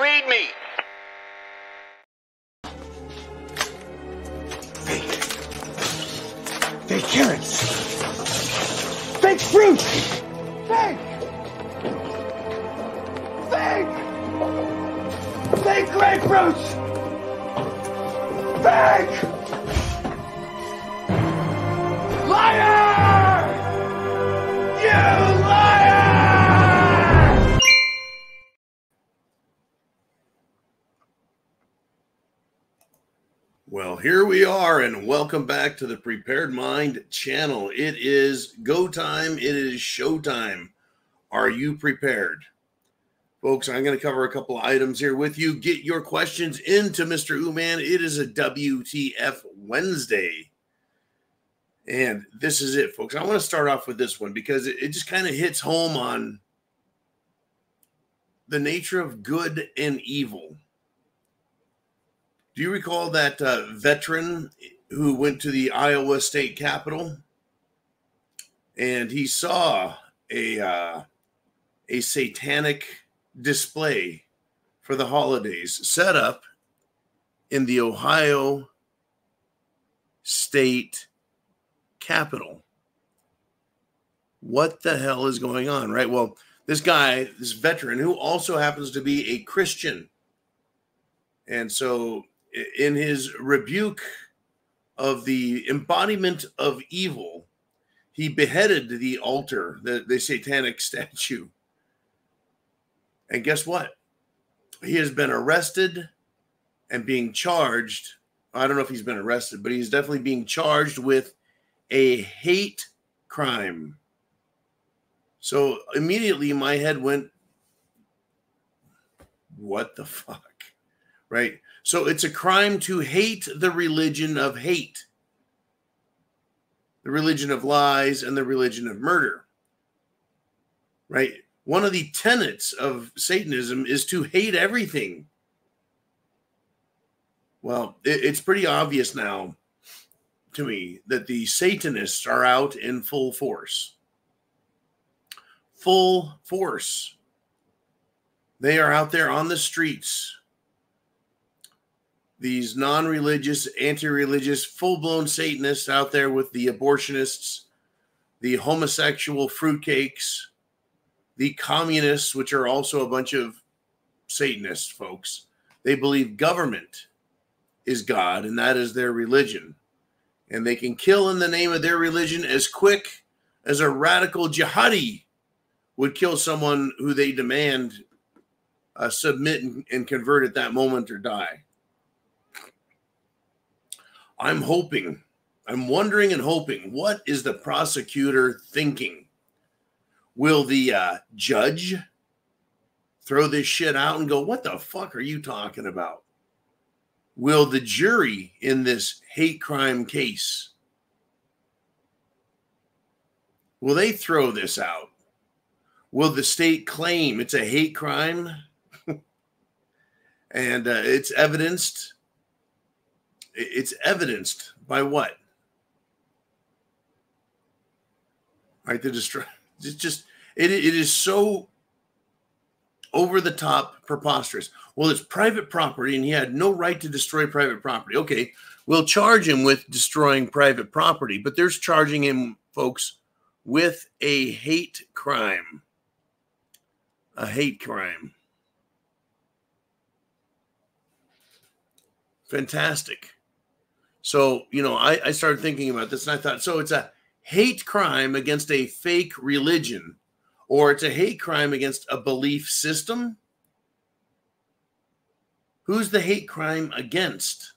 read me? Fake carrots. Fake fruit. Fake. Fake grapefruits. Fake. Liar! You liar! Well, here we are, and welcome back to the Prepared Mind channel. It is go time. It is show time. Are you prepared? Folks, I'm going to cover a couple of items here with you. Get your questions into Mr. Uman. It is a WTF Wednesday. And this is it, folks. I want to start off with this one because it just kind of hits home on the nature of good and evil. Do you recall that veteran who went to the Iowa State Capitol and he saw a satanic display for the holidays set up in the Ohio State Capitol? What the hell is going on, right? Well, this guy, this veteran, who also happens to be a Christian, and so in his rebuke of the embodiment of evil, he beheaded the altar, the satanic statue. And guess what? He has been arrested and being charged. I don't know if he's been arrested, but he's definitely being charged with a hate crime. So immediately my head went, what the fuck? Right? So it's a crime to hate the religion of hate, the religion of lies, and the religion of murder. Right? One of the tenets of Satanism is to hate everything. Well, it's pretty obvious now to me that the Satanists are out in full force. Full force. They are out there on the streets. These non-religious, anti-religious, full-blown Satanists out there with the abortionists, the homosexual fruitcakes, the communists, which are also a bunch of Satanists, folks. They believe government is God, and that is their religion. And they can kill in the name of their religion as quick as a radical jihadi would kill someone who they demand submit and convert at that moment or die. I'm wondering and hoping, what is the prosecutor thinking? Will the judge throw this shit out and go, what the fuck are you talking about? Will the jury in this hate crime case, will they throw this out? Will the state claim it's a hate crime? And it's evidenced by what? Right, it is so over the top preposterous. Well, it's private property and he had no right to destroy private property. Okay, we'll charge him with destroying private property, but there's charging him, folks, with a hate crime. A hate crime. Fantastic. So, I started thinking about this and I thought, so it's a hate crime against a fake religion, or it's a hate crime against a belief system. Who's the hate crime against?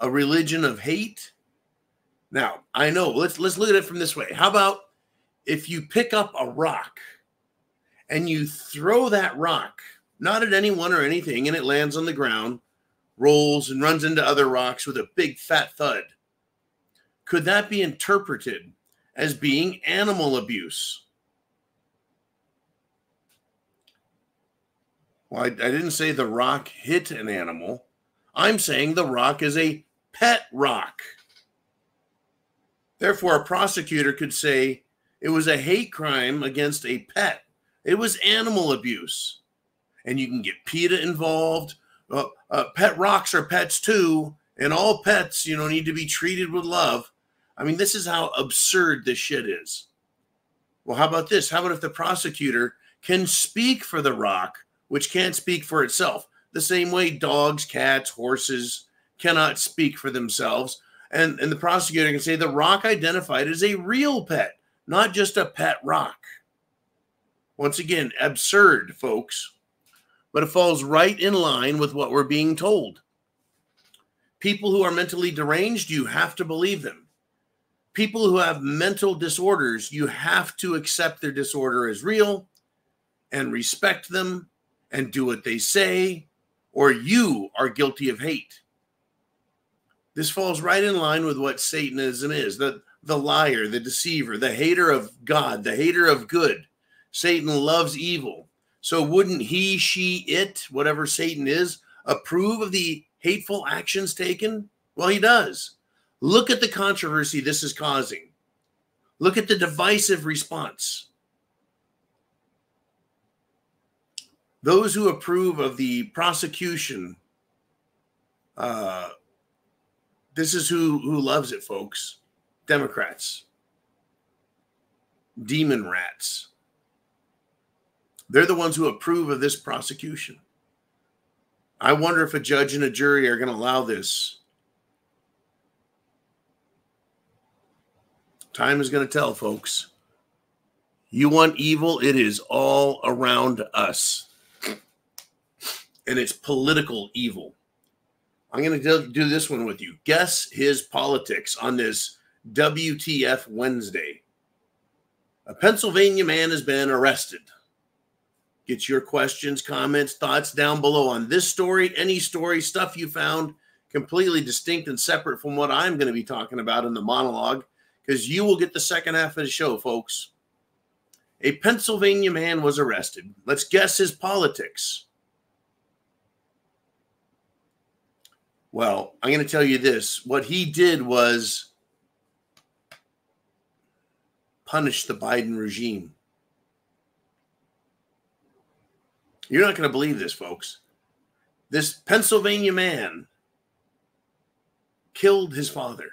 A religion of hate? Now, I know, let's look at it from this way. How about if you pick up a rock and you throw that rock, not at anyone or anything, and it lands on the ground, rolls and runs into other rocks with a big fat thud? Could that be interpreted as being animal abuse? Well, I didn't say the rock hit an animal. I'm saying the rock is a pet rock. Therefore, a prosecutor could say it was a hate crime against a pet. It was animal abuse. and you can get PETA involved. Pet rocks are pets too, and all pets, need to be treated with love. I mean, this is how absurd this shit is. Well, how about this? How about if the prosecutor can speak for the rock, which can't speak for itself? The same way dogs, cats, horses cannot speak for themselves. And the prosecutor can say the rock identified as a real pet, not just a pet rock. Once again, absurd, folks. But it falls right in line with what we're being told. People who are mentally deranged, you have to believe them. People who have mental disorders, you have to accept their disorder as real and respect them and do what they say, or you are guilty of hate. This falls right in line with what Satanism is, the liar, the deceiver, the hater of God, the hater of good. Satan loves evil. So wouldn't he, she, it, whatever Satan is, approve of the hateful actions taken? Well, he does. Look at the controversy this is causing. Look at the divisive response. Those who approve of the prosecution, this is who loves it, folks. Democrats. Demon rats. They're the ones who approve of this prosecution. I wonder if a judge and a jury are going to allow this. Time is going to tell, folks. You want evil, it is all around us. And it's political evil. I'm going to do this one with you. Guess his politics on this WTF Wednesday. A Pennsylvania man has been arrested. Get your questions, comments, thoughts down below on this story, any story, stuff you found completely distinct and separate from what I'm going to be talking about in the monologue, because you will get the second half of the show, folks. A Pennsylvania man was arrested. Let's guess his politics. Well, I'm going to tell you this. What he did was punish the Biden regime. You're not going to believe this, folks. This Pennsylvania man killed his father.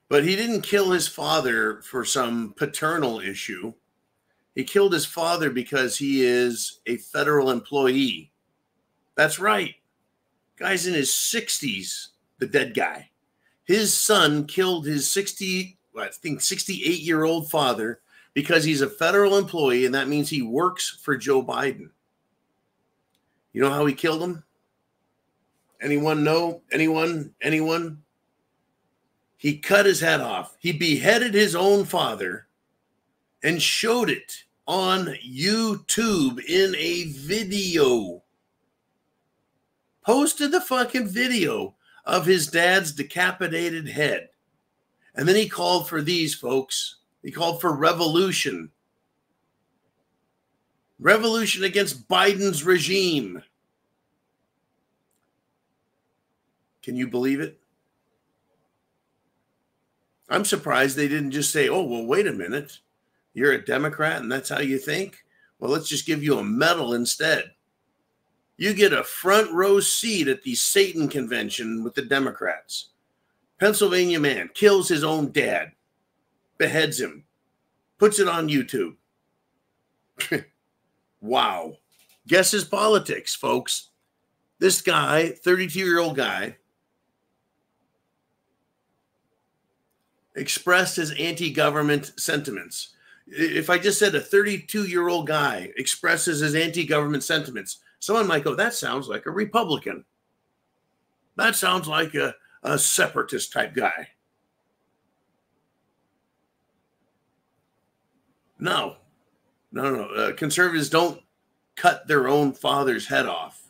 But he didn't kill his father for some paternal issue. He killed his father because he is a federal employee. That's right. Guy's in his 60s, the dead guy. His son killed his 68-year-old father because he's a federal employee, and that means he works for Joe Biden. You know how he killed him? Anyone know? Anyone? He cut his head off. He beheaded his own father and showed it on YouTube in a video. Posted the fucking video of his dad's decapitated head. And then he called for these, folks. He called for revolution. Revolution against Biden's regime. Can you believe it? I'm surprised they didn't just say, oh, well, wait a minute. You're a Democrat and that's how you think? Well, let's just give you a medal instead. You get a front row seat at the Satan convention with the Democrats. Pennsylvania man kills his own dad, beheads him, puts it on YouTube. Wow. Guess his politics, folks. This guy, 32-year-old guy, expressed his anti-government sentiments. If I just said a 32-year-old guy expresses his anti-government sentiments, someone might go, that sounds like a Republican. That sounds like a separatist type guy. No. Conservatives don't cut their own father's head off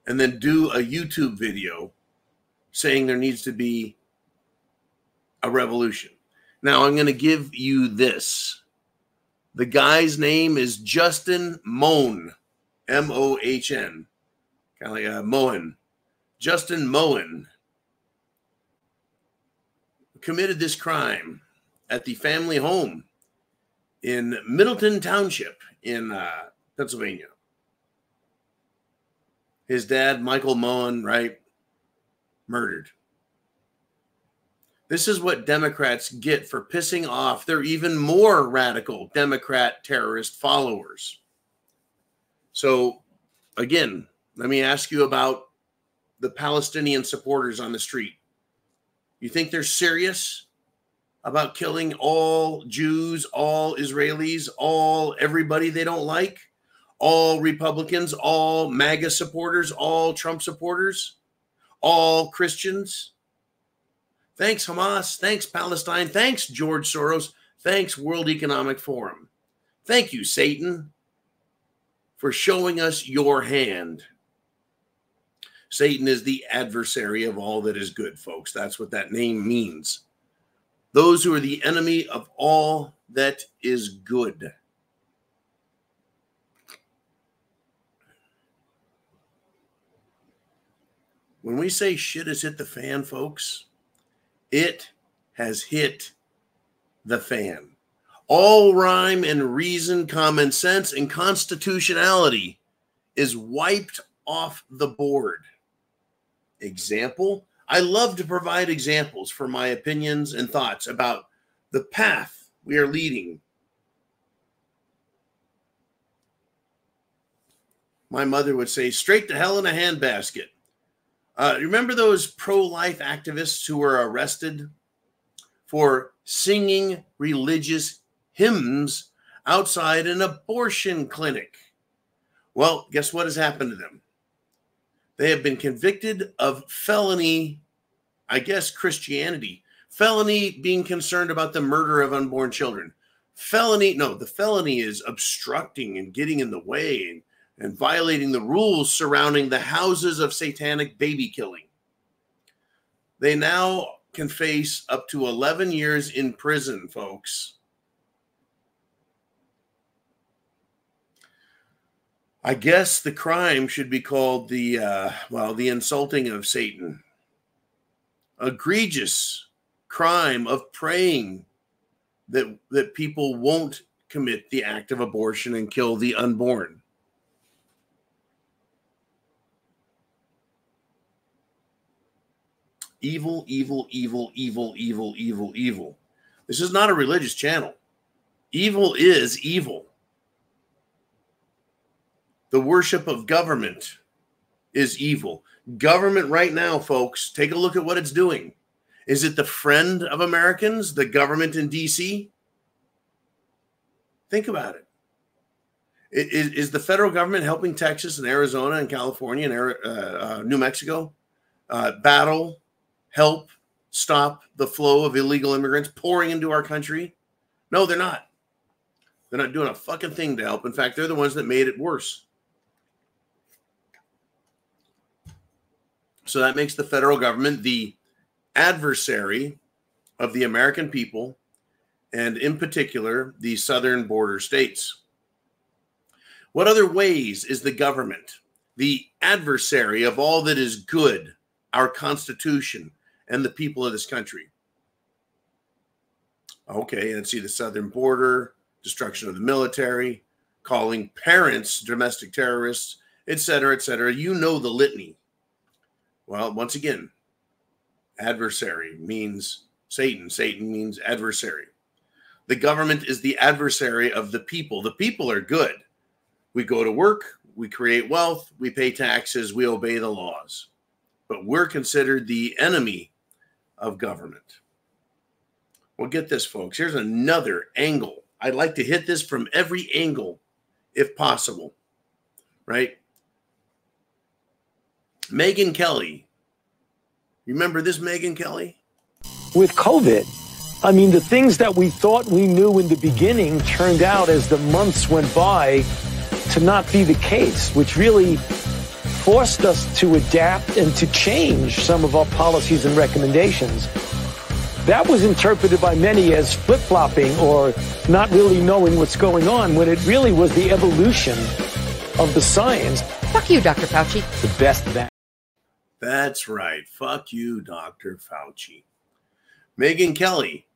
and then do a YouTube video saying there needs to be a revolution. Now, I'm going to give you this. The guy's name is Justin Mohn, M-O-H-N, kind of like a Mohan. Justin Mohan committed this crime at the family home in Middleton Township in Pennsylvania. His dad, Michael Moen, right, murdered. This is what Democrats get for pissing off their even more radical Democrat terrorist followers. So, again, let me ask you about the Palestinian supporters on the street. You think they're serious about killing all Jews, all Israelis, everybody they don't like, all Republicans, all MAGA supporters, all Trump supporters, all Christians? Thanks, Hamas. Thanks, Palestine. Thanks, George Soros. Thanks, World Economic Forum. Thank you, Satan, for showing us your hand. Satan is the adversary of all that is good, folks. That's what that name means. Those who are the enemy of all that is good. When we say shit has hit the fan, folks, it has hit the fan. All rhyme and reason, common sense, and constitutionality is wiped off the board. Example? I love to provide examples for my opinions and thoughts about the path we are leading. My mother would say, straight to hell in a handbasket. Remember those pro-life activists who were arrested for singing religious hymns outside an abortion clinic? Well, guess what has happened to them? They have been convicted of felony, I guess, Christianity. Felony being concerned about the murder of unborn children. Felony, no, the felony is obstructing and getting in the way and violating the rules surrounding the houses of satanic baby killing. They now can face up to 11 years in prison, folks. I guess the crime should be called the insulting of Satan. Egregious crime of praying that people won't commit the act of abortion and kill the unborn. Evil, evil, evil, evil, evil, evil, evil. This is not a religious channel. Evil is evil. The worship of government is evil. Government right now, folks, take a look at what it's doing. Is it the friend of Americans, the government in D.C.? Think about it. Is the federal government helping Texas and Arizona and California and New Mexico battle, help, stop the flow of illegal immigrants pouring into our country? No, they're not. They're not doing a fucking thing to help. In fact, they're the ones that made it worse. So that makes the federal government the adversary of the American people, and in particular, the southern border states. What other ways is the government the adversary of all that is good, our Constitution, and the people of this country? Okay, let's see, the southern border, destruction of the military, calling parents domestic terrorists, etc., etc. You know the litany. Well, once again, adversary means Satan. Satan means adversary. The government is the adversary of the people. The people are good. We go to work, we create wealth, we pay taxes, we obey the laws. But we're considered the enemy of government. Well, get this, folks. Here's another angle. I'd like to hit this from every angle, if possible, right? Megyn Kelly. Remember this Megyn Kelly? With COVID, I mean, the things that we thought we knew in the beginning turned out as the months went by to not be the case, which really forced us to adapt and to change some of our policies and recommendations. That was interpreted by many as flip-flopping or not really knowing what's going on, when it really was the evolution of the science. Fuck you, Dr. Fauci. The best vaccine. That's right. Fuck you, Dr. Fauci. Megyn Kelly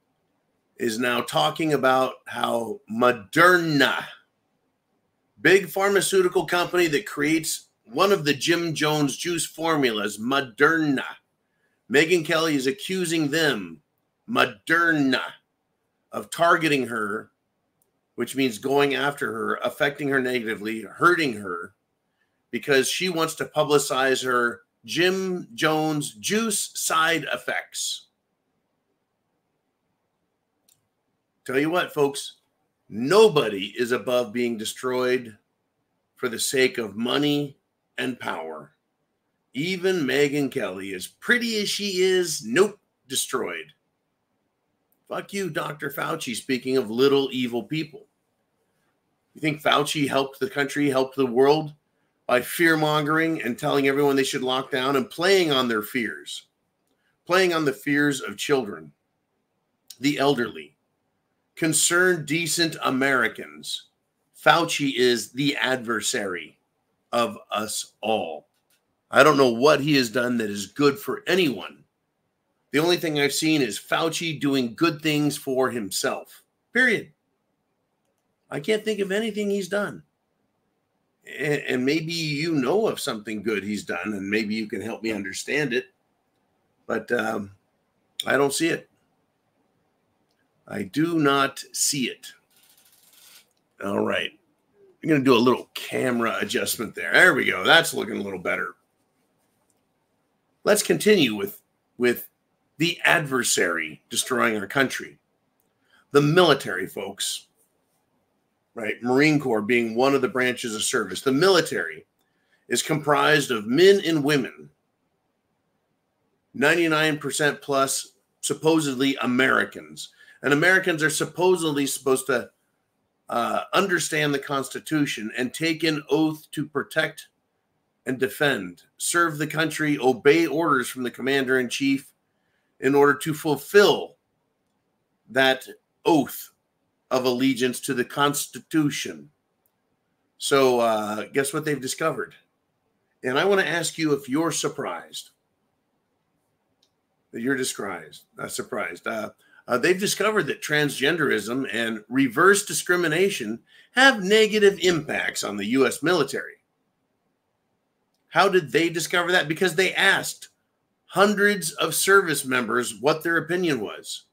is now talking about how Moderna, big pharmaceutical company that creates one of the Jim Jones juice formulas, Moderna. Megyn Kelly is accusing them, Moderna, of targeting her, which means going after her, affecting her negatively, hurting her, because she wants to publicize her Jim Jones juice side effects. Tell you what, folks, nobody is above being destroyed for the sake of money and power. Even Megyn Kelly, as pretty as she is, nope, destroyed. Fuck you, Dr. Fauci, speaking of little evil people. You think Fauci helped the country, helped the world by fear-mongering and telling everyone they should lock down and playing on their fears, playing on the fears of children, the elderly, concerned, decent Americans? Fauci is the adversary of us all. I don't know what he has done that is good for anyone. The only thing I've seen is Fauci doing good things for himself. Period. I can't think of anything he's done. And maybe you know of something good he's done, and maybe you can help me understand it. But I don't see it. I do not see it. All right. I'm going to do a little camera adjustment there. There we go. That's looking a little better. Let's continue with the adversary destroying our country. The military, folks. Right? Marine Corps being one of the branches of service. The military is comprised of men and women. 99% plus supposedly Americans. And Americans are supposedly supposed to understand the Constitution and take an oath to protect and defend, serve the country, obey orders from the commander-in-chief in order to fulfill that oath of allegiance to the Constitution. So guess what they've discovered? And I want to ask you if you're surprised. That you're surprised. They've discovered that transgenderism and reverse discrimination have negative impacts on the U.S. military. How did they discover that? Because they asked hundreds of service members what their opinion was.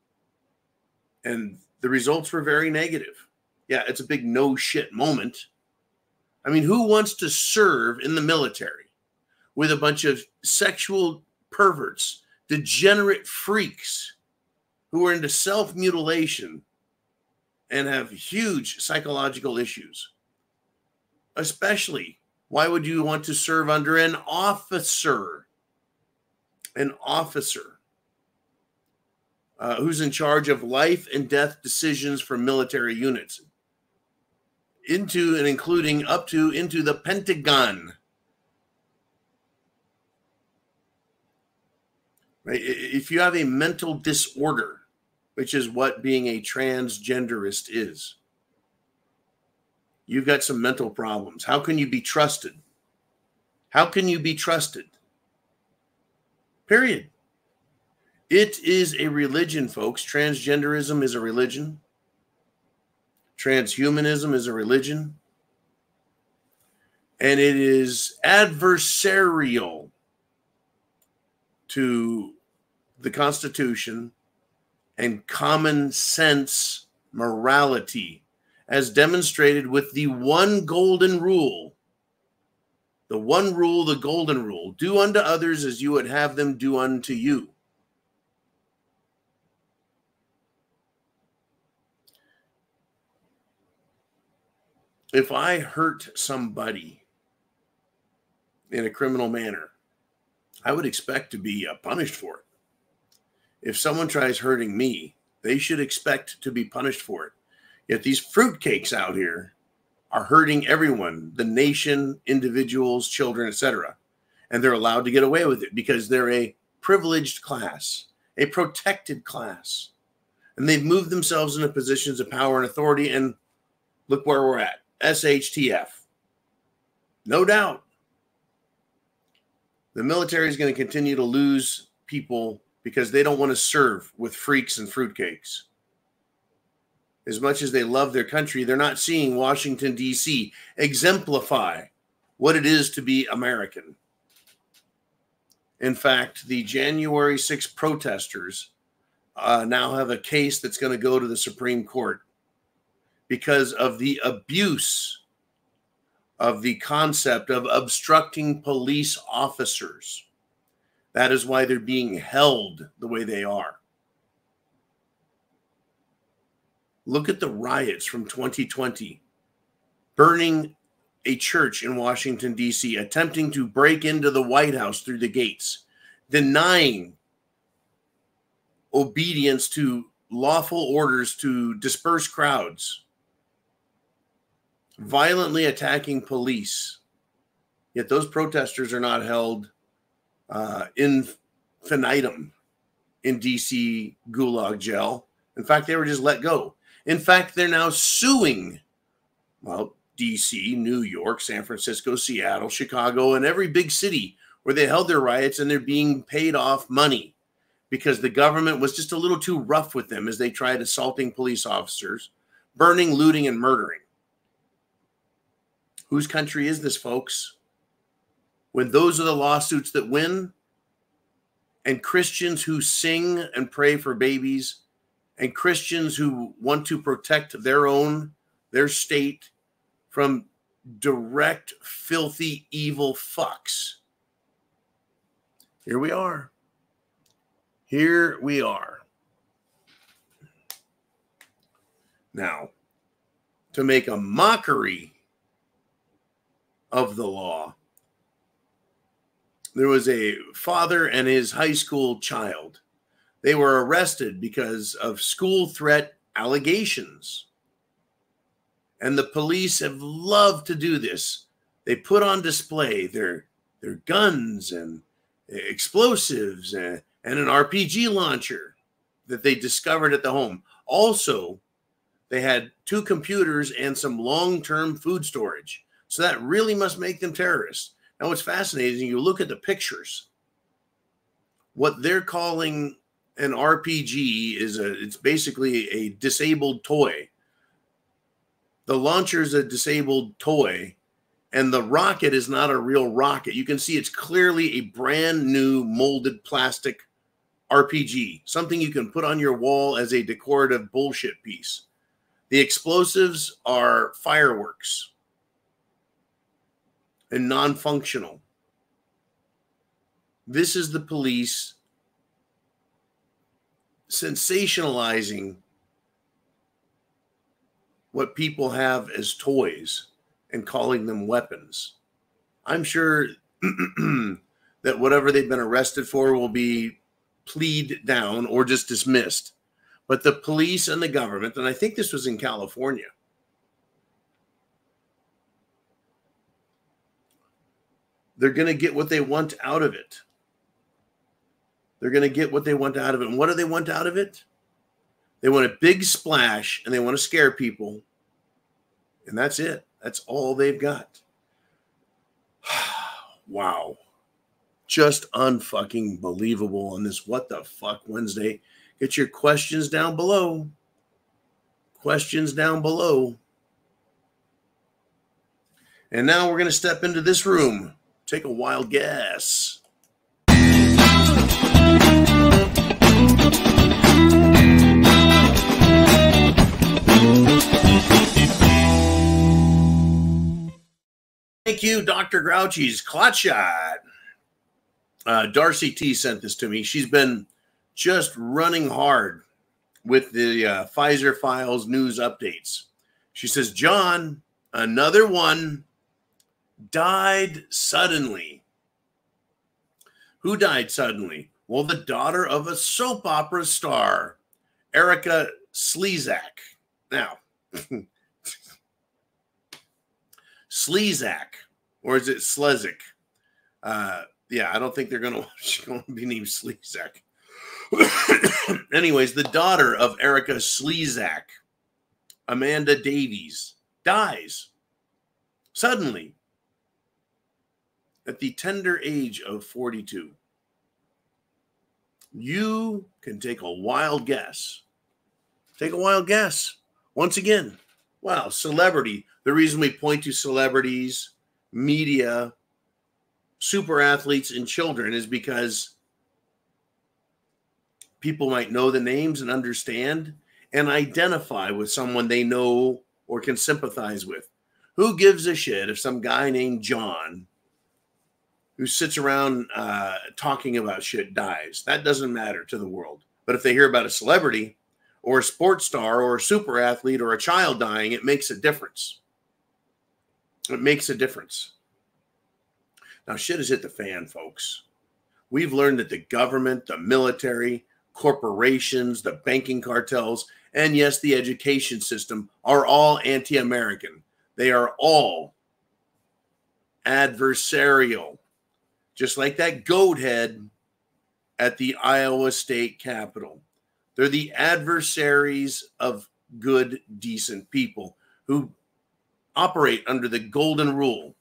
And the results were very negative. Yeah, it's a big no shit moment. I mean, who wants to serve in the military with a bunch of sexual perverts, degenerate freaks who are into self-mutilation and have huge psychological issues? Especially, why would you want to serve under an officer? An officer who's in charge of life and death decisions for military units, into and including up to into the Pentagon. Right? If you have a mental disorder, which is what being a transgenderist is, you've got some mental problems. How can you be trusted? How can you be trusted? Period. It is a religion, folks. Transgenderism is a religion. Transhumanism is a religion. And it is adversarial to the Constitution and common sense morality, as demonstrated with the one golden rule. The one rule, the golden rule. Do unto others as you would have them do unto you. If I hurt somebody in a criminal manner, I would expect to be punished for it. If someone tries hurting me, they should expect to be punished for it. Yet these fruitcakes out here are hurting everyone, the nation, individuals, children, etc. And they're allowed to get away with it because they're a privileged class, a protected class. And they've moved themselves into positions of power and authority, and look where we're at. SHTF. No doubt. The military is going to continue to lose people because they don't want to serve with freaks and fruitcakes. as much as they love their country, they're not seeing Washington, D.C. exemplify what it is to be American. In fact, the January 6th protesters now have a case that's going to go to the Supreme Court because of the abuse of the concept of obstructing police officers. That is why they're being held the way they are. Look at the riots from 2020, burning a church in Washington, D.C., attempting to break into the White House through the gates, denying obedience to lawful orders to disperse crowds, violently attacking police. Yet those protesters are not held infinitum in D.C. gulag jail. In fact, they were just let go. In fact, they're now suing, well, D.C., New York, San Francisco, Seattle, Chicago, and every big city where they held their riots, and they're being paid off money because the government was just a little too rough with them as they tried assaulting police officers, burning, looting, and murdering. Whose country is this, folks? When those are the lawsuits that win, and Christians who sing and pray for babies, and Christians who want to protect their state from direct, filthy, evil fucks. Here we are. Here we are. Now, to make a mockery of the law, there was a father and his high school child. They were arrested because of school threat allegations. And the police have loved to do this. They put on display their guns and explosives and an RPG launcher that they discovered at the home. Also, they had 2 computers and some long-term food storage. So that really must make them terrorists. Now, what's fascinating, you look at the pictures. What they're calling an RPG it's basically a disabled toy. The launcher is a disabled toy, and the rocket is not a real rocket. You can see it's clearly a brand new molded plastic RPG, something you can put on your wall as a decorative bullshit piece. The explosives are fireworks and non-functional. This is the police sensationalizing what people have as toys and calling them weapons. I'm sure that whatever they've been arrested for will be plead down or just dismissed. But the police and the government, and I think this was in California, they're going to get what they want out of it. They're going to get what they want out of it. And what do they want out of it? They want a big splash, and they want to scare people. And that's it. That's all they've got. Wow. Just unfucking believable on this What the Fuck Wednesday. Get your questions down below. Questions down below. And now we're going to step into this room. Take a wild guess. Thank you, Dr. Grouchy's Clot Shot. Darcy T sent this to me. She's been just running hard with the Pfizer Files news updates. She says, John, another one died suddenly. Who died suddenly? Well, the daughter of a soap opera star, Erica Slezak. Now, Slezak, or is it Slezik? Yeah, I don't think they're going to be named Slezak. Anyways, the daughter of Erica Slezak, Amanda Davies, dies suddenly at the tender age of 42. You can take a wild guess. Take a wild guess. Once again, wow, celebrity. The reason we point to celebrities, media, super athletes, and children is because people might know the names and understand and identify with someone they know or can sympathize with. Who gives a shit if some guy named John who sits around talking about shit dies? That doesn't matter to the world. But if they hear about a celebrity or a sports star or a super athlete or a child dying, it makes a difference. It makes a difference. Now, shit has hit the fan, folks. We've learned that the government, the military, corporations, the banking cartels, and yes, the education system are all anti-American. They are all adversarial, just like that goat head at the Iowa State Capitol. They're the adversaries of good, decent people who operate under the golden rule.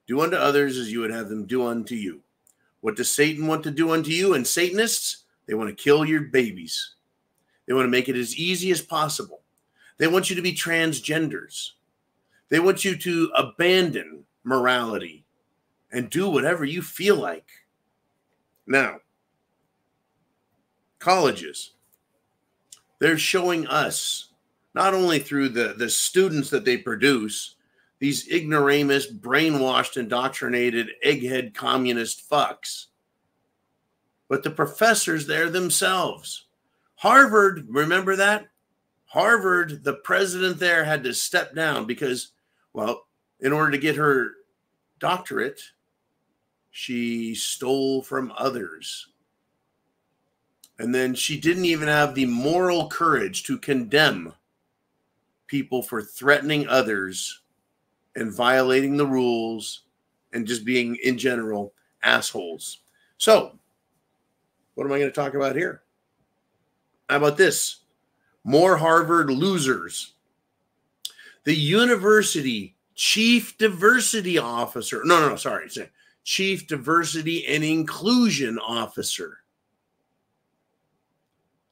Do unto others as you would have them do unto you. What does Satan want to do unto you? And Satanists, they want to kill your babies. They want to make it as easy as possible. They want you to be transgenders. They want you to abandon morality and do whatever you feel like. Now, colleges, they're showing us, not only through the students that they produce, these ignoramus, brainwashed, indoctrinated, egghead communist fucks, but the professors there themselves. Harvard, remember that? Harvard, the president there had to step down because, well, in order to get her doctorate, she stole from others. And then she didn't even have the moral courage to condemn people for threatening others and violating the rules and just being, in general, assholes. So, what am I going to talk about here? How about this? More Harvard losers. The university chief diversity officer, chief diversity and inclusion officer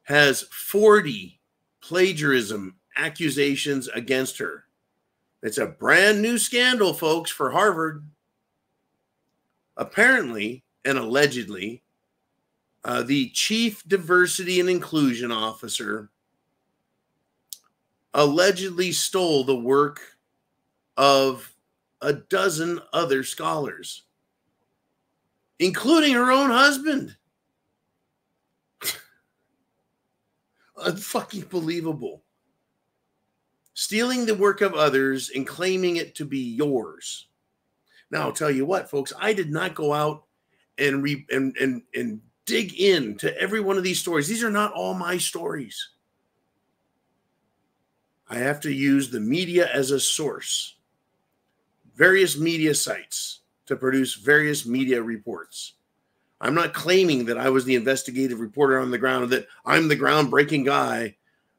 has 40 plagiarism accusations against her. It's a brand new scandal, folks, for Harvard. Apparently and allegedly, the chief diversity and inclusion officer allegedly stole the work of a dozen other scholars, including her own husband. Unfucking believable. Stealing the work of others and claiming it to be yours. Now, I'll tell you what, folks, I did not go out and dig into every one of these stories. These are not all my stories. I have to use the media as a source, various media sites to produce various media reports. I'm not claiming that I was the investigative reporter on the ground, that I'm the groundbreaking guy.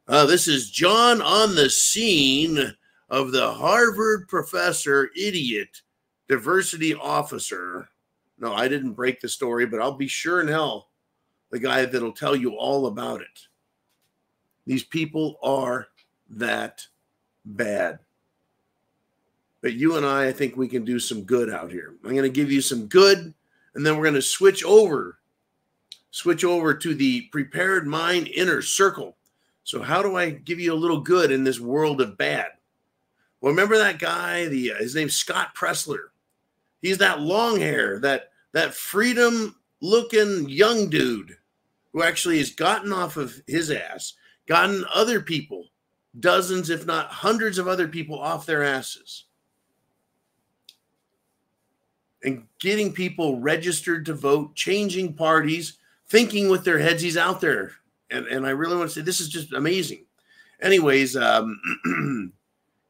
This is John on the scene of the Harvard professor, idiot, diversity officer. No, I didn't break the story, but I'll be sure in hell the guy that'll tell you all about it. These people are that bad. But you and I think we can do some good out here. I'm going to give you some good, and then we're going to switch over to the prepared mind inner circle. So how do I give you a little good in this world of bad? Well, remember that guy, his name's Scott Pressler. He's that long hair, that freedom-looking young dude who actually has gotten off of his ass, gotten other people, dozens, if not hundreds of other people off their asses, and getting people registered to vote, changing parties, thinking with their heads. He's out there. And I really want to say this is just amazing. Anyways,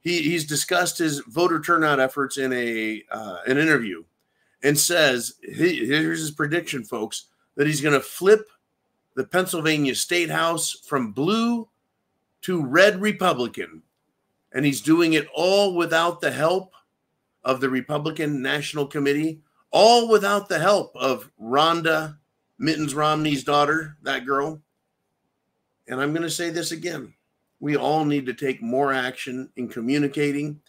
he's discussed his voter turnout efforts in an interview, and says, here's his prediction, folks, that he's going to flip the Pennsylvania State House from blue to red Republican. And he's doing it all without the help of the Republican National Committee, all without the help of Rhonda Mittens Romney's daughter, that girl. And I'm going to say this again. We all need to take more action in communicating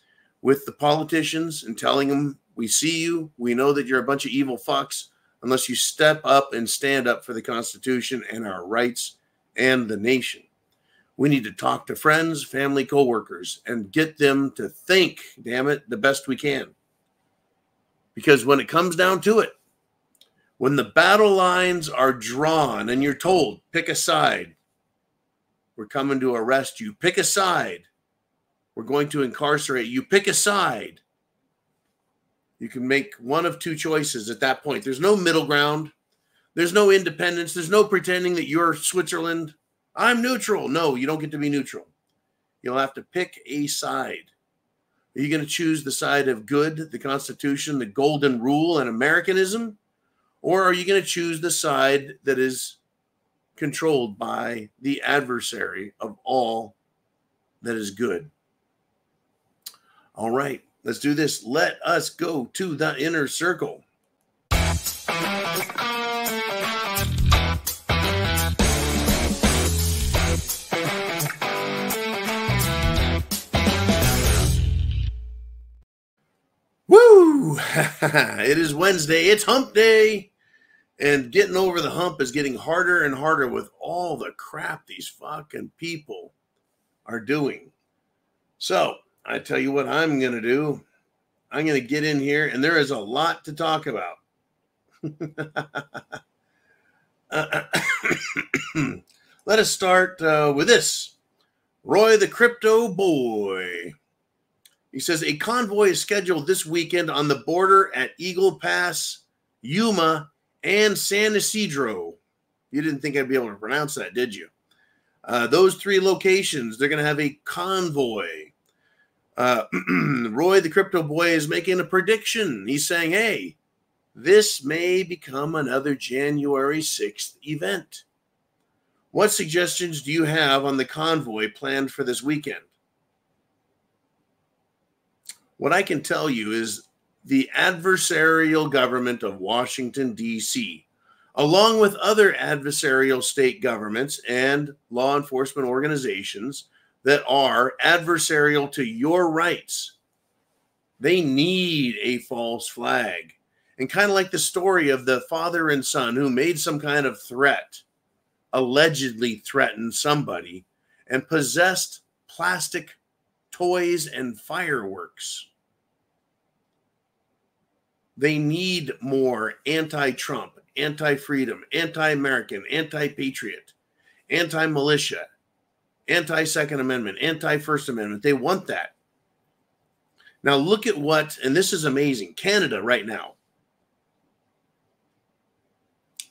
with the politicians and telling them, we see you, we know that you're a bunch of evil fucks, unless you step up and stand up for the Constitution and our rights and the nation. We need to talk to friends, family, coworkers, and get them to think, damn it, the best we can. Because when it comes down to it, when the battle lines are drawn and you're told, pick a side, we're coming to arrest you, pick a side, we're going to incarcerate you, pick a side. You can make one of two choices at that point. There's no middle ground. There's no independence. There's no pretending that you're Switzerland. I'm neutral. No, you don't get to be neutral. You'll have to pick a side. Are you going to choose the side of good, the Constitution, the golden rule, and Americanism? Or are you going to choose the side that is controlled by the adversary of all that is good? All right, let's do this. Let us go to the inner circle. Woo! It is Wednesday. It's hump day. And getting over the hump is getting harder and harder with all the crap these fucking people are doing. So I tell you what I'm going to do. I'm going to get in here, and there is a lot to talk about. Let us start with this. Roy the Crypto Boy. He says, a convoy is scheduled this weekend on the border at Eagle Pass, Yuma, and San Isidro. You didn't think I'd be able to pronounce that, did you? Those three locations, they're going to have a convoy. Roy the Crypto Boy is making a prediction. He's saying, hey, this may become another January 6th event. What suggestions do you have on the convoy planned for this weekend? What I can tell you is the adversarial government of Washington, D.C., along with other adversarial state governments and law enforcement organizations that are adversarial to your rights, they need a false flag. And kind of like the story of the father and son who made some kind of threat, allegedly threatened somebody, and possessed plastic toys and fireworks. They need more anti-Trump, anti-freedom, anti-American, anti-patriot, anti-militia, anti-Second Amendment, anti-First Amendment. They want that. Now look at what, and this is amazing, Canada right now.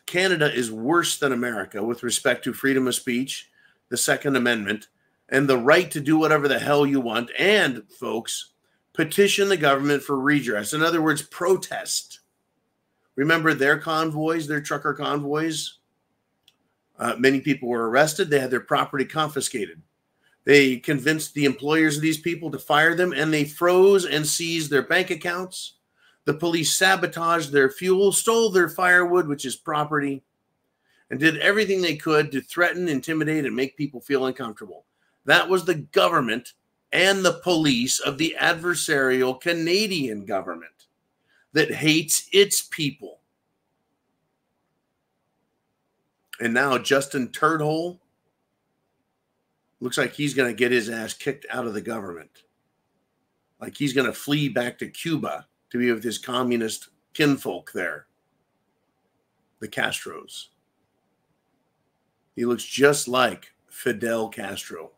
Canada is worse than America with respect to freedom of speech, the Second Amendment, and the right to do whatever the hell you want. And, folks, petition the government for redress. In other words, protest. Remember their convoys, their trucker convoys? Many people were arrested. They had their property confiscated. They convinced the employers of these people to fire them, and they froze and seized their bank accounts. The police sabotaged their fuel, stole their firewood, which is property, and did everything they could to threaten, intimidate, and make people feel uncomfortable. That was the government and the police of the adversarial Canadian government that hates its people. And now Justin Turdhole looks like he's going to get his ass kicked out of the government. Like he's going to flee back to Cuba to be with his communist kinfolk there, the Castros. He looks just like Fidel Castro.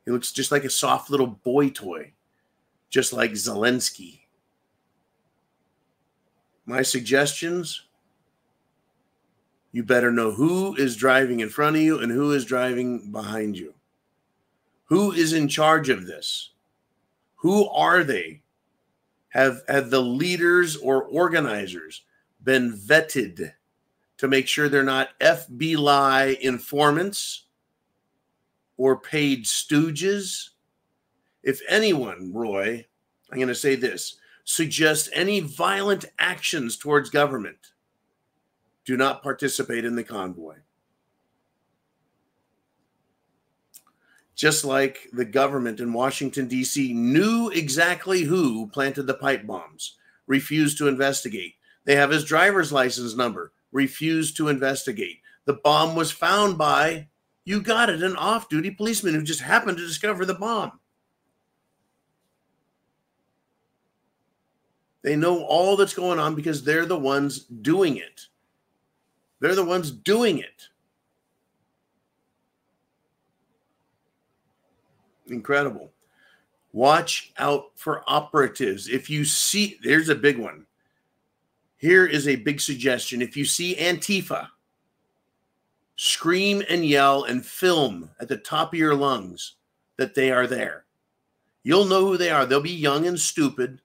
He looks just like a soft little boy toy, just like Zelensky. My suggestions, you better know who is driving in front of you and who is driving behind you. Who is in charge of this? Who are they? Have the leaders or organizers been vetted to make sure they're not FBI informants or paid stooges? If anyone, Roy, I'm going to say this, suggests any violent actions towards government, do not participate in the convoy. Just like the government in Washington, D.C. knew exactly who planted the pipe bombs, refused to investigate. They have his driver's license number, refused to investigate. The bomb was found by, you got it, an off-duty policeman who just happened to discover the bomb. They know all that's going on because they're the ones doing it. They're the ones doing it. Incredible. Watch out for operatives. If you see, there's a big one. Here is a big suggestion. If you see Antifa, scream and yell and film at the top of your lungs that they are there. You'll know who they are. They'll be young and stupid.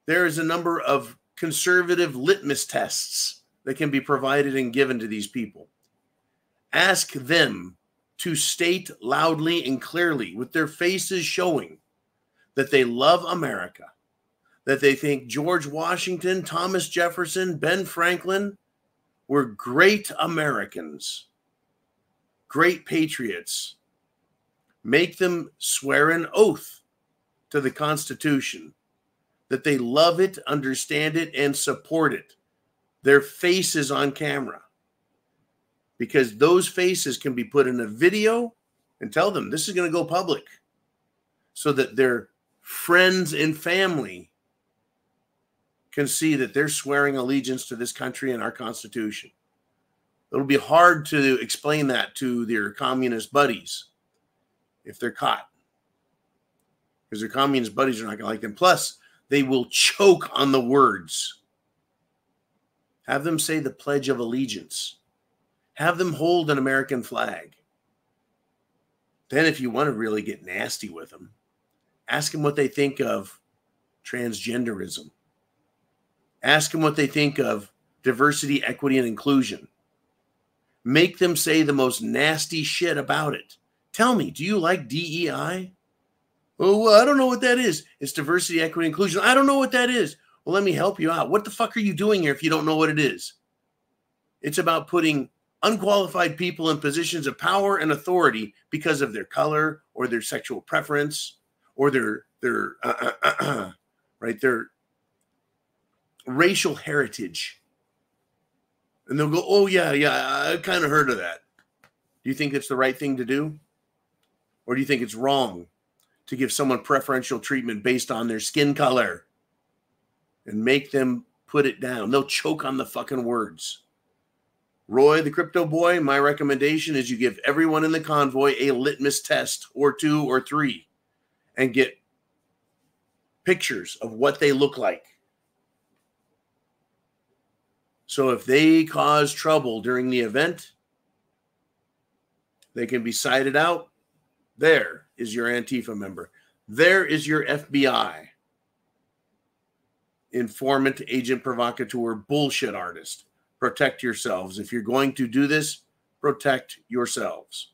There is a number of conservative litmus tests that can be provided and given to these people. Ask them to state loudly and clearly, with their faces showing, that they love America, that they think George Washington, Thomas Jefferson, Ben Franklin were great Americans, great patriots. Make them swear an oath to the Constitution that they love it, understand it, and support it. Their faces on camera. Because those faces can be put in a video and tell them this is going to go public so that their friends and family can see that they're swearing allegiance to this country and our Constitution. It'll be hard to explain that to their communist buddies if they're caught, because their communist buddies are not going to like them. Plus, they will choke on the words. Have them say the Pledge of Allegiance. Have them hold an American flag. Then if you want to really get nasty with them, ask them what they think of transgenderism. Ask them what they think of diversity, equity, and inclusion. Make them say the most nasty shit about it. Tell me, do you like DEI? Oh, well, I don't know what that is. It's diversity, equity, inclusion. I don't know what that is. Well, let me help you out. What the fuck are you doing here if you don't know what it is? It's about putting unqualified people in positions of power and authority because of their color or their sexual preference or their racial heritage. And they'll go, oh, yeah, I kind of heard of that. Do you think it's the right thing to do? Or do you think it's wrong to give someone preferential treatment based on their skin color and make them put it down? They'll choke on the fucking words. Roy, the crypto boy, my recommendation is you give everyone in the convoy a litmus test or 2 or 3 and get pictures of what they look like. So if they cause trouble during the event, they can be cited out. There is your Antifa member. There is your FBI informant, agent, provocateur, bullshit artist. Protect yourselves. If you're going to do this, protect yourselves.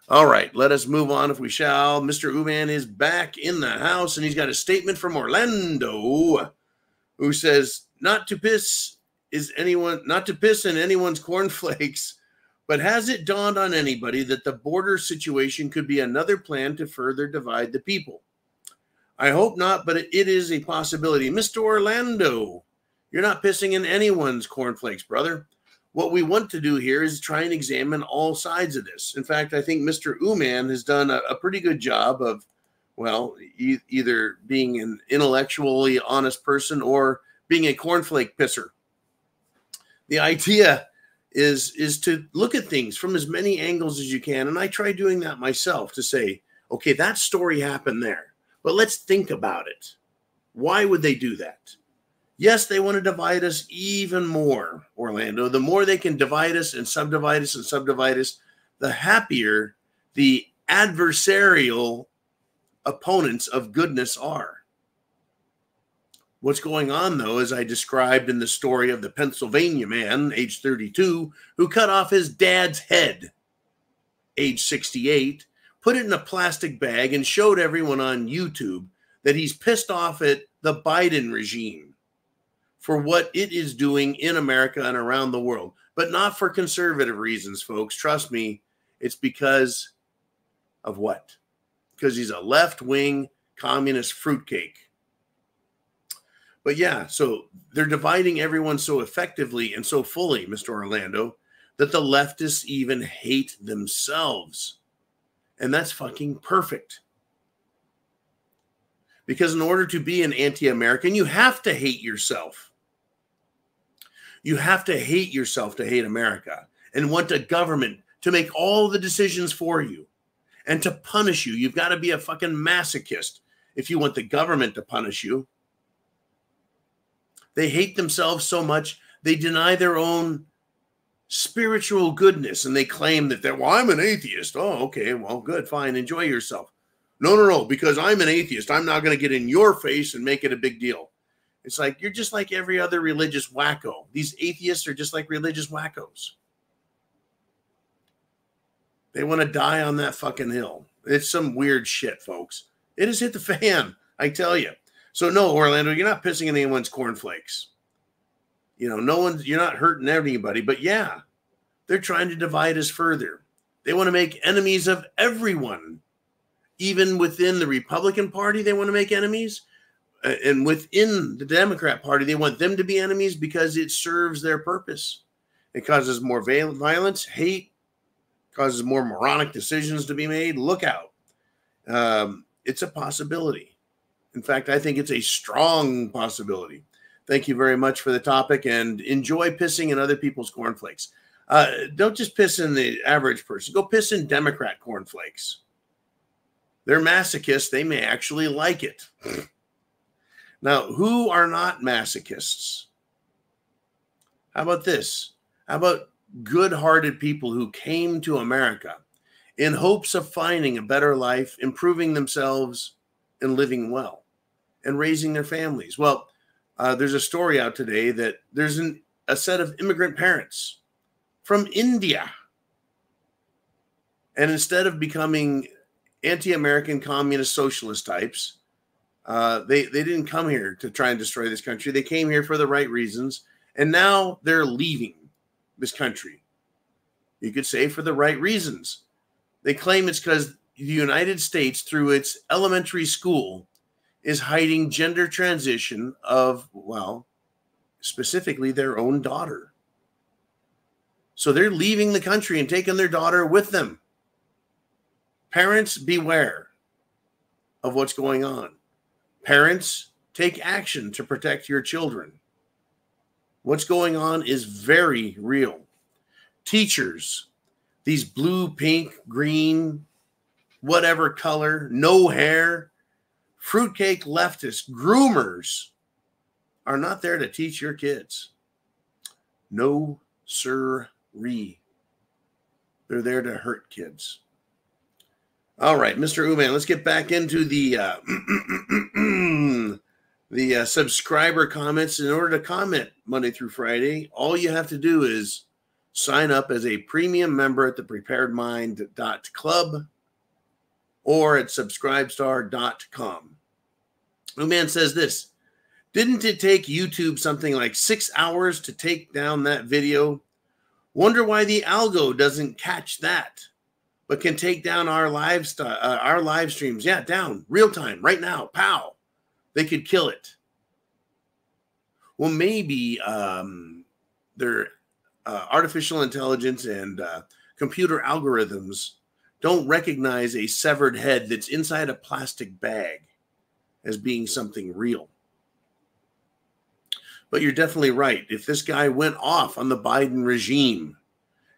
All right, let us move on if we shall. Mr. Uman is back in the house, and he's got a statement from Orlando who says, not to piss in anyone's cornflakes, but has it dawned on anybody that the border situation could be another plan to further divide the people? I hope not, but it is a possibility. Mr. Orlando, you're not pissing in anyone's cornflakes, brother. What we want to do here is try and examine all sides of this. In fact, I think Mr. Uman has done a pretty good job of, well, either being an intellectually honest person or being a cornflake pisser. The idea is to look at things from as many angles as you can. And I try doing that myself to say, okay, that story happened there, but let's think about it. Why would they do that? Yes, they want to divide us even more, Orlando. The more they can divide us and subdivide us and subdivide us, the happier the adversarial opponents of goodness are. What's going on, though, as I described in the story of the Pennsylvania man, age 32, who cut off his dad's head, age 68, put it in a plastic bag and showed everyone on YouTube that he's pissed off at the Biden regime for what it is doing in America and around the world, but not for conservative reasons, folks. Trust me, it's because of what? Because he's a left-wing communist fruitcake. But yeah, so they're dividing everyone so effectively and so fully, Mr. Orlando, that the leftists even hate themselves. And that's fucking perfect. Because in order to be an anti-American, you have to hate yourself. You have to hate yourself to hate America and want a government to make all the decisions for you and to punish you. You've got to be a fucking masochist if you want the government to punish you. They hate themselves so much, they deny their own spiritual goodness, and they claim that well, I'm an atheist. Oh, okay, well, good, fine, enjoy yourself. No, because I'm an atheist, I'm not going to get in your face and make it a big deal. It's like, you're just like every other religious wacko. These atheists are just like religious wackos. They want to die on that fucking hill. It's some weird shit, folks. It has hit the fan, I tell you. So no, Orlando, you're not pissing in anyone's cornflakes. You know, you're not hurting anybody, but yeah, they're trying to divide us further. They want to make enemies of everyone. Even within the Republican Party, they want to make enemies. And within the Democrat Party, they want them to be enemies because it serves their purpose. It causes more violence, hate, causes more moronic decisions to be made. Look out. It's a possibility. In fact, I think it's a strong possibility. Thank you very much for the topic, and enjoy pissing in other people's cornflakes. Don't just piss in the average person. Go piss in Democrat cornflakes. They're masochists. They may actually like it. Now, who are not masochists? How about this? How about good-hearted people who came to America in hopes of finding a better life, improving themselves, and living well, and raising their families? Well, there's a story out today that there's a set of immigrant parents from India. And instead of becoming anti-American communist socialist types, they didn't come here to try and destroy this country. They came here for the right reasons. And now they're leaving this country. You could say for the right reasons. They claim it's because the United States, through its elementary school, is hiding gender transition of, well, specifically their own daughter. So they're leaving the country and taking their daughter with them. Parents, beware of what's going on. Parents, take action to protect your children. What's going on is very real. Teachers, these blue, pink, green, whatever color, no hair, fruitcake leftists, groomers are not there to teach your kids. No, sir-ree. They're there to hurt kids. All right, Mr. Uman, let's get back into the subscriber comments. In order to comment Monday through Friday, all you have to do is sign up as a premium member at thepreparedmind.club or at subscribestar.com. Uman says this: didn't it take YouTube something like 6 hours to take down that video? Wonder why the algo doesn't catch that, but can take down our live streams. Yeah, down, real time, right now, pow. They could kill it. Well, maybe their artificial intelligence and computer algorithms don't recognize a severed head that's inside a plastic bag as being something real. But you're definitely right. If this guy went off on the Biden regime,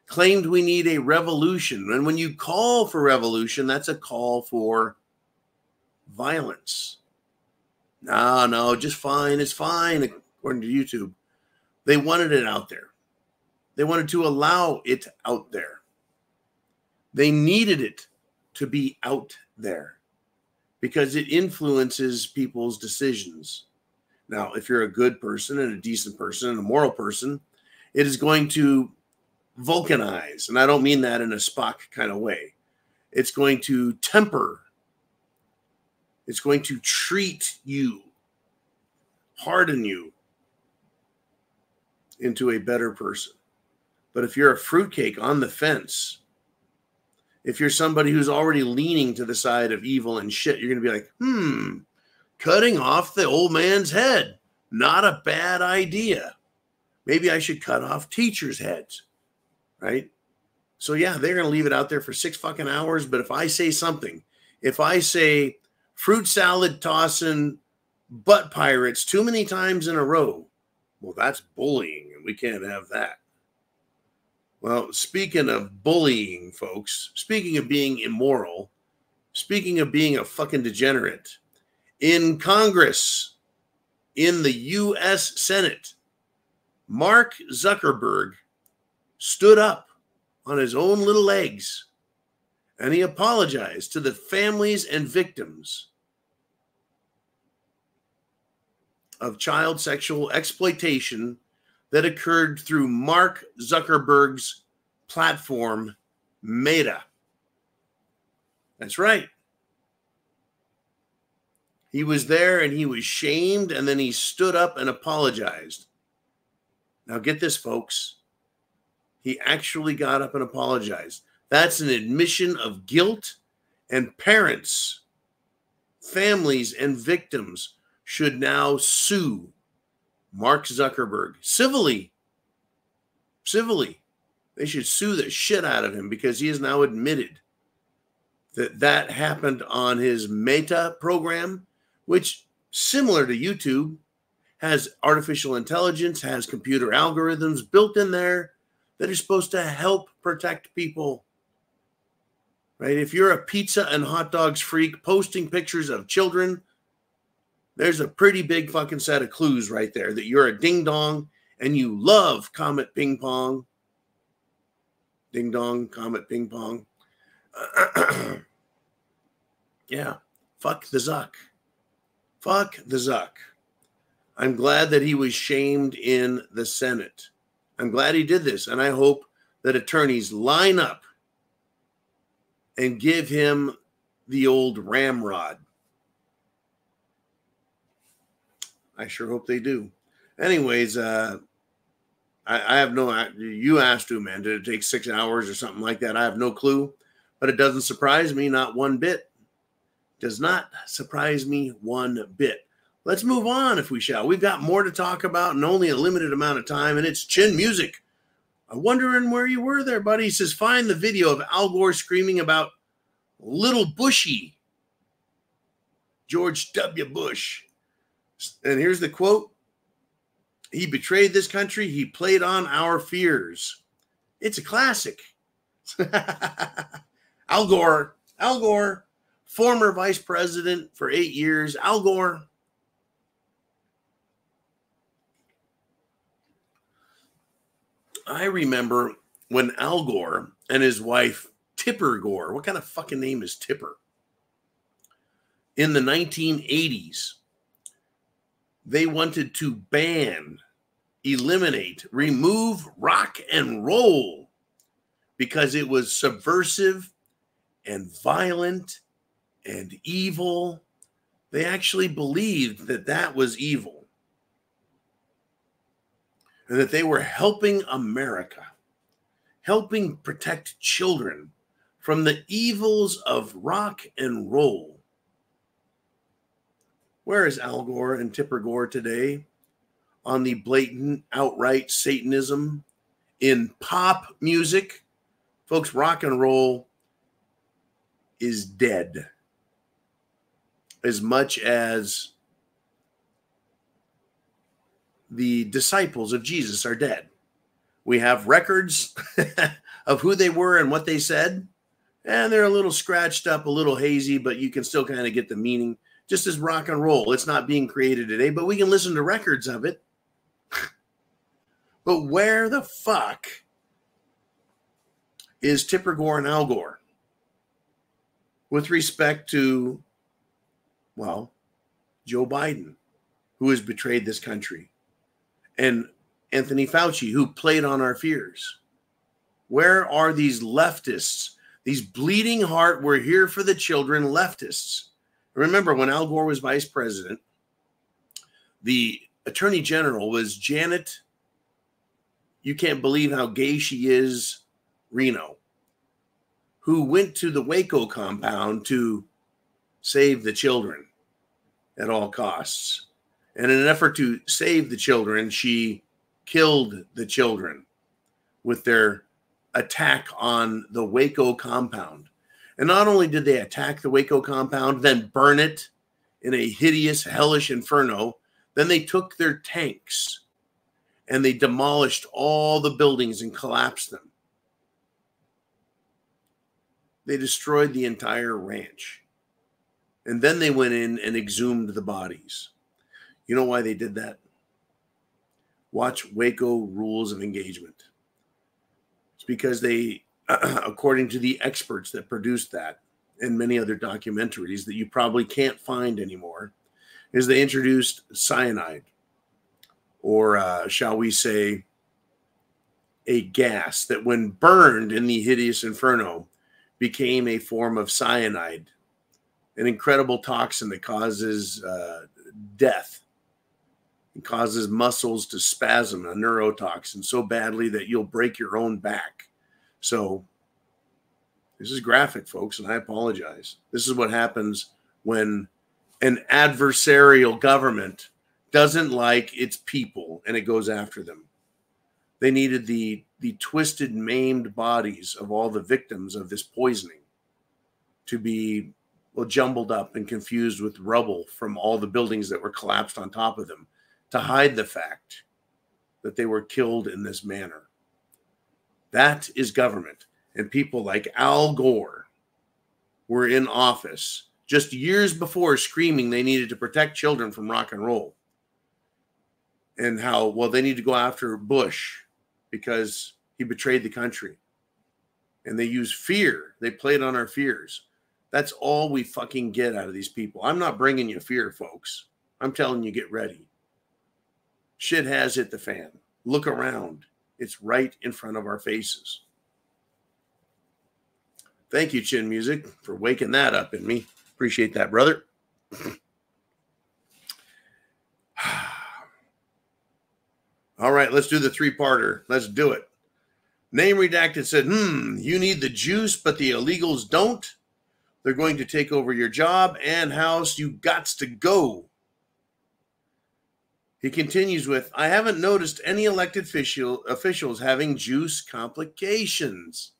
claimed we need a revolution, and when you call for revolution, that's a call for violence. No, just fine. It's fine, according to YouTube. They wanted it out there. They wanted to allow it out there. They needed it to be out there because it influences people's decisions. Now, if you're a good person and a decent person and a moral person, it is going to vulcanize. And I don't mean that in a Spock kind of way. It's going to temper. It's going to treat you, harden you into a better person. But if you're a fruitcake on the fence, If you're somebody who's already leaning to the side of evil and shit, you're going to be like, cutting off the old man's head. Not a bad idea. Maybe I should cut off teachers' heads, right? So yeah, they're going to leave it out there for 6 fucking hours. But if I say something, if I say fruit salad tossing butt pirates too many times in a row, well, that's bullying and we can't have that. Well, speaking of bullying, folks, speaking of being immoral, speaking of being a fucking degenerate, in Congress, in the U.S. Senate, Mark Zuckerberg stood up on his own little legs and he apologized to the families and victims of child sexual exploitation that occurred through Mark Zuckerberg's platform, Meta. That's right. He was there and he was shamed, and then he stood up and apologized. Now get this, folks. He actually got up and apologized. That's an admission of guilt, and parents, families, and victims should now sue Mark Zuckerberg civilly. They should sue the shit out of him because he has now admitted that that happened on his Meta program, which, similar to YouTube, has artificial intelligence, has computer algorithms built in there that are supposed to help protect people. Right? If you're a pizza and hot dogs freak posting pictures of children, there's a pretty big fucking set of clues right there that you're a ding dong and you love Comet Ping Pong. Ding dong, Comet Ping Pong. Yeah, fuck the Zuck. Fuck the Zuck. I'm glad that he was shamed in the Senate. I'm glad he did this, and I hope that attorneys line up and give him the old ramrod. I sure hope they do. Anyways, I have no, you asked to, man, did it take 6 hours or something like that? I have no clue, but it doesn't surprise me, not one bit. Does not surprise me one bit. Let's move on if we shall. We've got more to talk about and only a limited amount of time, and it's Chin Music. I'm wondering where you were there, buddy. He says, find the video of Al Gore screaming about little Bushy, George W. Bush. And here's the quote. He betrayed this country. He played on our fears. It's a classic. Al Gore, former vice president for 8 years. Al Gore. I remember when Al Gore and his wife, Tipper Gore, what kind of fucking name is Tipper? In the 1980s, they wanted to ban, eliminate, remove rock and roll because it was subversive and violent and evil. They actually believed that that was evil and that they were helping America, helping protect children from the evils of rock and roll. Where is Al Gore and Tipper Gore today on the blatant, outright Satanism in pop music? Folks, rock and roll is dead. As much as the disciples of Jesus are dead. We have records of who they were and what they said, and they're a little scratched up, a little hazy, but you can still kind of get the meaning. Just as rock and roll, it's not being created today, but we can listen to records of it. But where the fuck is Tipper Gore and Al Gore with respect to, well, Joe Biden, who has betrayed this country, and Anthony Fauci, who played on our fears? Where are these leftists, these bleeding heart, we're here for the children leftists? Remember, when Al Gore was vice president, the attorney general was Janet, you can't believe how gay she is, Reno, who went to the Waco compound to save the children at all costs. And in an effort to save the children, she killed the children with their attack on the Waco compound. And not only did they attack the Waco compound, then burn it in a hideous, hellish inferno, then they took their tanks and they demolished all the buildings and collapsed them. They destroyed the entire ranch. And then they went in and exhumed the bodies. You know why they did that? Watch Waco Rules of Engagement. It's because they, according to the experts that produced that and many other documentaries that you probably can't find anymore, is they introduced cyanide, or shall we say, a gas that when burned in the hideous inferno became a form of cyanide, an incredible toxin that causes death. It causes muscles to spasm, a neurotoxin, so badly that you'll break your own back. So this is graphic, folks, and I apologize. This is what happens when an adversarial government doesn't like its people and it goes after them. They needed the twisted, maimed bodies of all the victims of this poisoning to be, well, jumbled up and confused with rubble from all the buildings that were collapsed on top of them, to hide the fact that they were killed in this manner. That is government. And people like Al Gore were in office just years before screaming they needed to protect children from rock and roll. And how, well, they need to go after Bush because he betrayed the country. And they use fear. They played on our fears. That's all we fucking get out of these people. I'm not bringing you fear, folks. I'm telling you, get ready. Shit has hit the fan. Look around. It's right in front of our faces. Thank you, Chin Music, for waking that up in me. Appreciate that, brother. All right, let's do the three-parter. Let's do it. Name Redacted said, you need the juice, but the illegals don't. They're going to take over your job and house. You gots to go. He continues with, I haven't noticed any elected officials having juice complications.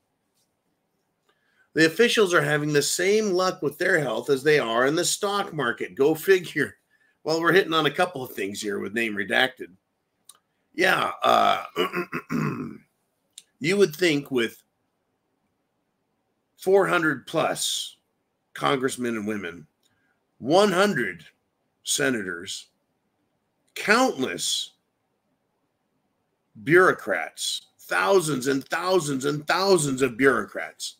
The officials are having the same luck with their health as they are in the stock market. Go figure. Well, we're hitting on a couple of things here with Name Redacted. Yeah, you would think with 400 plus congressmen and women, 100 senators, countless bureaucrats, thousands and thousands and thousands of bureaucrats,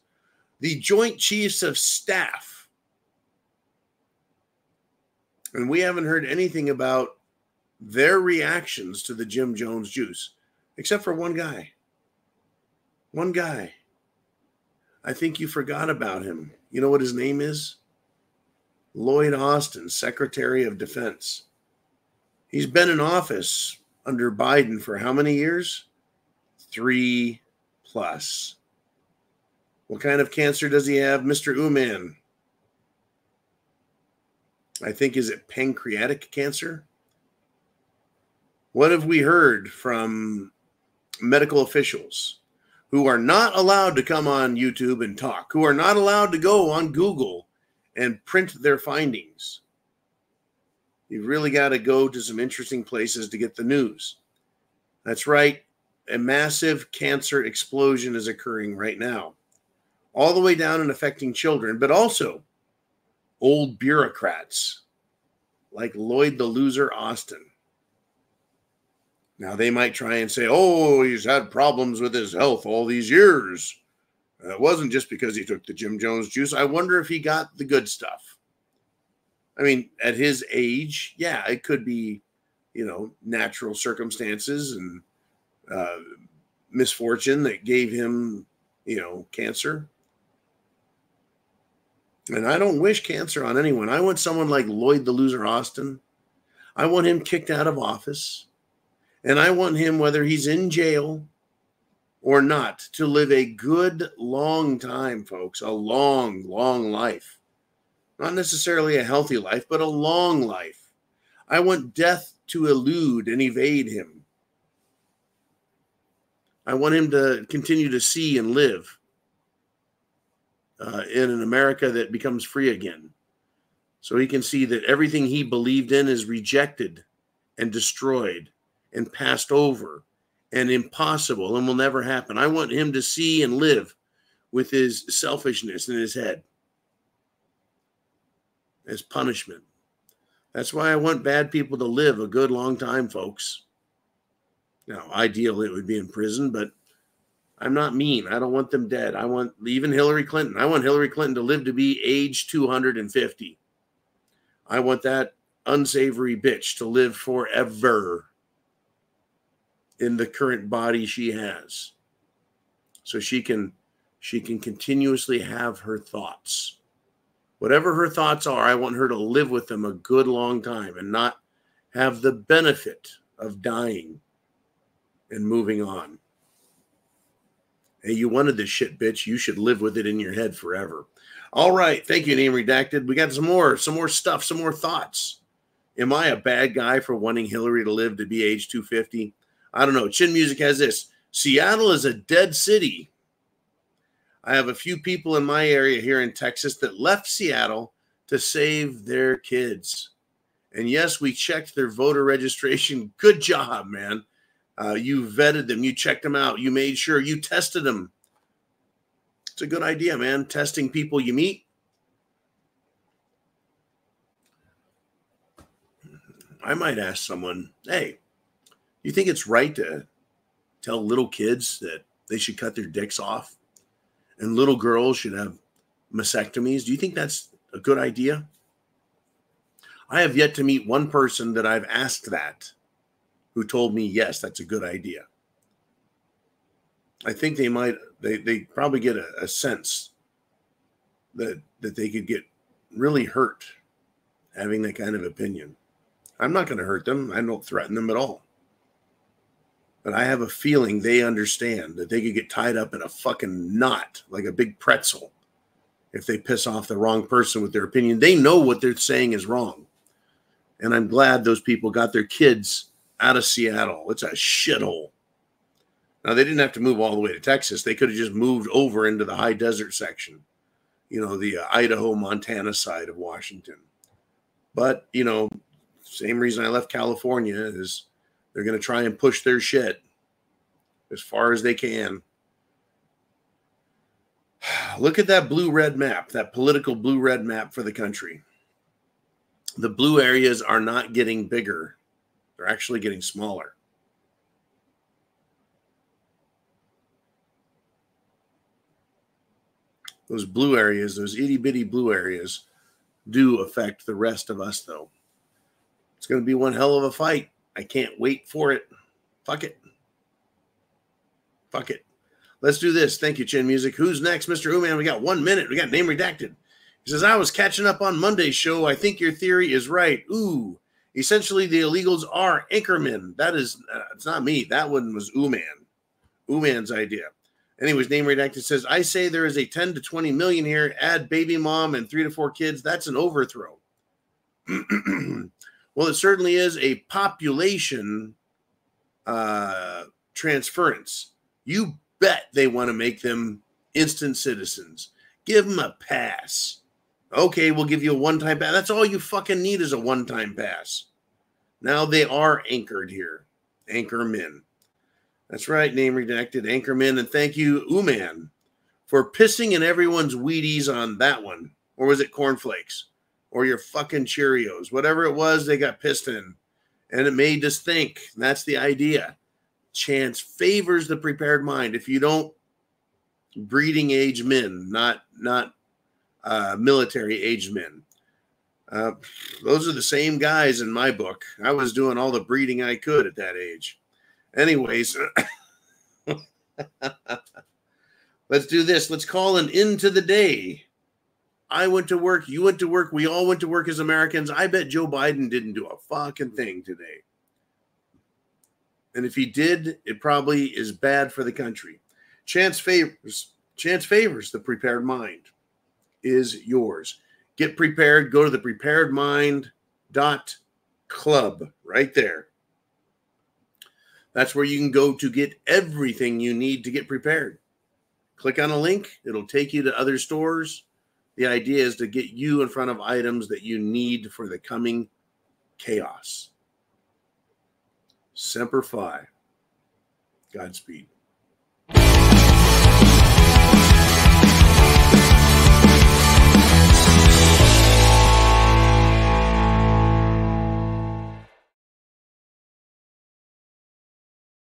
the Joint Chiefs of Staff. And we haven't heard anything about their reactions to the Jim Jones juice, except for one guy. One guy. I think you forgot about him. You know what his name is? Lloyd Austin, Secretary of Defense. He's been in office under Biden for how many years? 3+. What kind of cancer does he have, Mr. Uman? I think, is it pancreatic cancer? What have we heard from medical officials who are not allowed to come on YouTube and talk, who are not allowed to go on Google and print their findings? You've really got to go to some interesting places to get the news. That's right. A massive cancer explosion is occurring right now, all the way down and affecting children, but also old bureaucrats like Lloyd the Loser Austin. Now, they might try and say, oh, he's had problems with his health all these years. It wasn't just because he took the Jim Jones juice. I wonder if he got the good stuff. I mean, at his age, yeah, it could be, natural circumstances and misfortune that gave him, cancer. And I don't wish cancer on anyone. I want someone like Lloyd the Loser Austin. I want him kicked out of office. And I want him, whether he's in jail or not, to live a good long time, folks, a long, long life. Not necessarily a healthy life, but a long life. I want death to elude and evade him. I want him to continue to see and live in an America that becomes free again. So he can see that everything he believed in is rejected and destroyed and passed over and impossible and will never happen. I want him to see and live with his selfishness in his head as punishment. That's why I want bad people to live a good long time, folks. Now, ideally, it would be in prison, but I'm not mean. I don't want them dead. I want even Hillary Clinton. I want Hillary Clinton to live to be age 250. I want that unsavory bitch to live forever in the current body she has, so she can continuously have her thoughts. Whatever her thoughts are, I want her to live with them a good long time and not have the benefit of dying and moving on. Hey, you wanted this shit, bitch. You should live with it in your head forever. All right. Thank you, Name Redacted. We got some more stuff, some more thoughts. Am I a bad guy for wanting Hillary to live to be age 250? I don't know. Chin Music has this. Seattle is a dead city. I have a few people in my area here in Texas that left Seattle to save their kids. And yes, we checked their voter registration. Good job, man. You vetted them. You checked them out. You made sure you tested them. It's a good idea, man. Testing people you meet. I might ask someone, hey, you think it's right to tell little kids that they should cut their dicks off and little girls should have mastectomies? Do you think that's a good idea? I have yet to meet one person that I've asked that who told me, yes, that's a good idea. I think they probably get a sense that they could get really hurt having that kind of opinion. I'm not going to hurt them. I don't threaten them at all. But I have a feeling they understand that they could get tied up in a fucking knot like a big pretzel if they piss off the wrong person with their opinion. They know what they're saying is wrong. And I'm glad those people got their kids out of Seattle. It's a shithole. Now, they didn't have to move all the way to Texas. They could have just moved over into the high desert section, the Idaho, Montana side of Washington. But, same reason I left California is they're going to try and push their shit as far as they can. Look at that blue-red map, that political blue-red map for the country. The blue areas are not getting bigger. They're actually getting smaller. Those blue areas, those itty-bitty blue areas, do affect the rest of us, though. It's going to be one hell of a fight. I can't wait for it. Fuck it. Fuck it. Let's do this. Thank you, Chin Music. Who's next, Mr. Ooman? We got 1 minute. We got Name Redacted. He says, I was catching up on Monday's show. I think your theory is right. Ooh. Essentially, the illegals are anchormen. That is, it's not me. That one was Ooman. Ooman's idea. Anyways, Name Redacted says, I say there is a 10 to 20 million here. Add baby mom and 3 to 4 kids. That's an overthrow. Well, it certainly is a population transference. You bet they want to make them instant citizens. Give them a pass. Okay, we'll give you a one-time pass. That's all you fucking need is a one-time pass. Now they are anchored here. Anchormen. That's right, Name Redacted. Anchormen. And thank you, Ooman, for pissing in everyone's Wheaties on that one. Or was it cornflakes? Or your fucking Cheerios. Whatever it was, they got pissed in. And it made us think. That's the idea. Chance favors the prepared mind. If you don't, breeding age men, not military age men. Those are the same guys in my book. I was doing all the breeding I could at that age. Anyways, let's do this. Let's call an end to the day. I went to work. You went to work. We all went to work as Americans. I bet Joe Biden didn't do a fucking thing today. And if he did, it probably is bad for the country. Chance favors the prepared mind is yours. Get prepared. Go to thepreparedmind.club right there. That's where you can go to get everything you need to get prepared. Click on a link. It'll take you to other stores. The idea is to get you in front of items that you need for the coming chaos. Semper Fi. Godspeed.